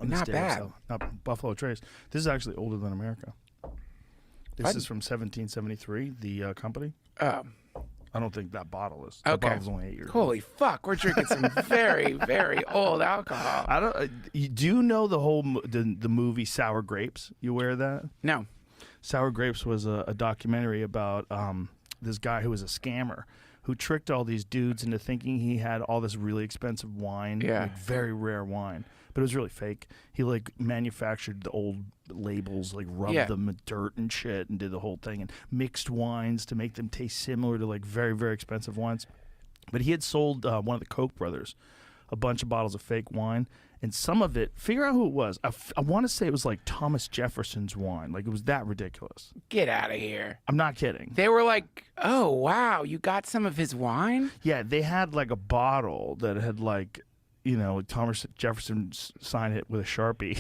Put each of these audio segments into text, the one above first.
on this Not day bad. of not Buffalo Trace. This is actually older than America. This is from 1773. The company. Oh. I don't think that bottle is. Okay. The bottle's only 8 years old. Holy fuck, we're drinking some very, very old alcohol. I don't. Do you know the whole the movie Sour Grapes? You aware of that? No. Sour Grapes was a documentary about this guy who was a scammer who tricked all these dudes into thinking he had all this really expensive wine, like very rare wine, but it was really fake. He like manufactured the old labels, like rubbed them with dirt and shit, and did the whole thing, and mixed wines to make them taste similar to like very, very expensive wines. But he had sold one of the Koch brothers a bunch of bottles of fake wine, and some of it, figure out who it was. I want to say it was like Thomas Jefferson's wine. Like, it was that ridiculous. Get out of here. I'm not kidding. They were like, oh, wow, you got some of his wine? Yeah, they had like a bottle that had like, you know, Thomas Jefferson signed it with a Sharpie.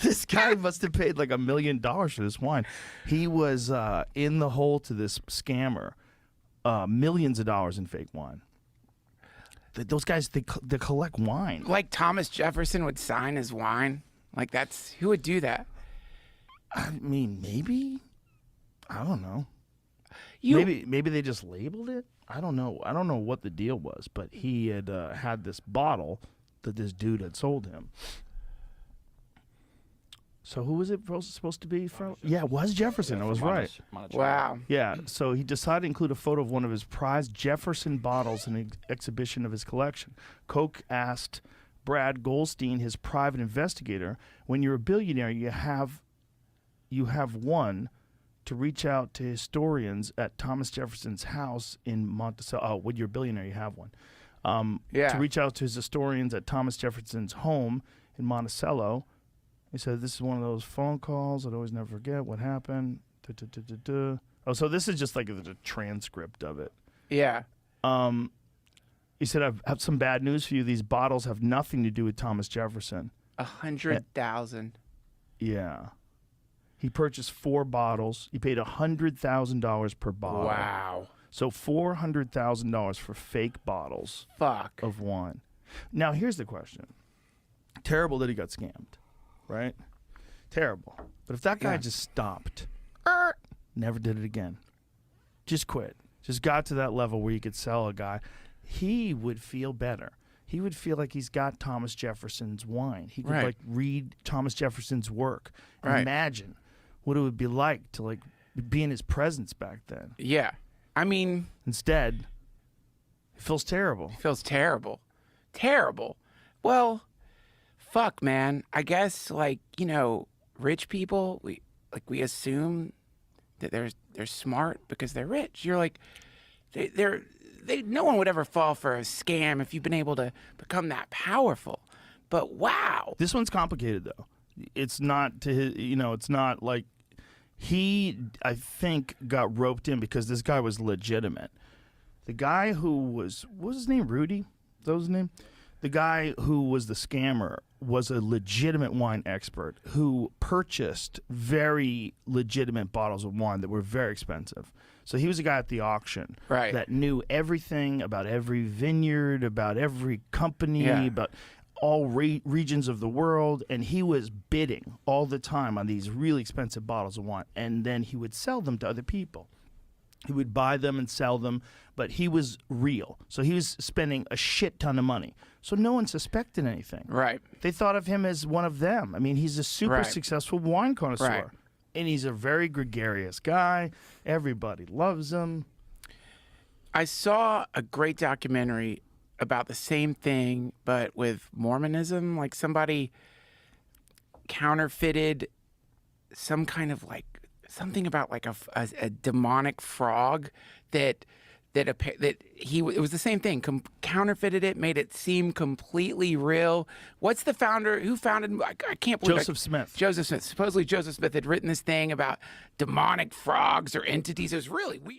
This guy must have paid like $1 million for this wine. He was in the hole to this scammer, millions of dollars in fake wine. Those guys, they collect wine. Like Thomas Jefferson would sign his wine? Like that's, who would do that? I mean, maybe. I don't know. Maybe they just labeled it. I don't know. I don't know what the deal was, but he had had this bottle that this dude had sold him. So who was it supposed to be from? Yeah, it was Jefferson. I was right. Wow. Yeah, so he decided to include a photo of one of his prized Jefferson bottles in an exhibition of his collection. Koch asked Brad Goldstein, his private investigator, when you're a billionaire, you have one to reach out to historians at Thomas Jefferson's house in Monticello. Oh, when you're a billionaire, you have one. To reach out to his historians at Thomas Jefferson's home in Monticello. He said, this is one of those phone calls I'd always never forget what happened. Oh, so this is just like the transcript of it. Yeah. He said, I have some bad news for you. These bottles have nothing to do with Thomas Jefferson. 100,000. Yeah. He purchased 4 bottles. He paid $100,000 per bottle. Wow. So $400,000 for fake bottles of wine. Now, here's the question. Terrible that he got scammed. Right? Terrible. But if that guy just stopped, never did it again, just quit, just got to that level where you could sell a guy, he would feel better. He would feel like he's got Thomas Jefferson's wine. He could like read Thomas Jefferson's work and imagine what it would be like to like be in his presence back then. Yeah. I mean, instead, it feels terrible. It feels terrible. Terrible. Well, fuck, man. I guess, like, you know, rich people, we assume that they're smart because they're rich. You're like, no one would ever fall for a scam if you've been able to become that powerful. But wow. This one's complicated though. It's not to his, you know, it's not like he, I think, got roped in because this guy was legitimate. The guy who was, what was his name? Rudy? Is that his name? The guy who was the scammer was a legitimate wine expert who purchased very legitimate bottles of wine that were very expensive. So he was a guy at the auction that knew everything about every vineyard, about every company, about all regions of the world, and he was bidding all the time on these really expensive bottles of wine, and then he would sell them to other people. He would buy them and sell them, but he was real. So he was spending a shit ton of money. So no one suspected anything. Right. They thought of him as one of them. I mean, he's a super successful wine connoisseur. Right. And he's a very gregarious guy. Everybody loves him. I saw a great documentary about the same thing, but with Mormonism. Like somebody counterfeited some kind of like, something about like a demonic frog that it was the same thing. Counterfeited it, made it seem completely real. What's the founder? Who founded? I can't believe Joseph Smith. Joseph Smith. Supposedly Joseph Smith had written this thing about demonic frogs or entities. It was really weird.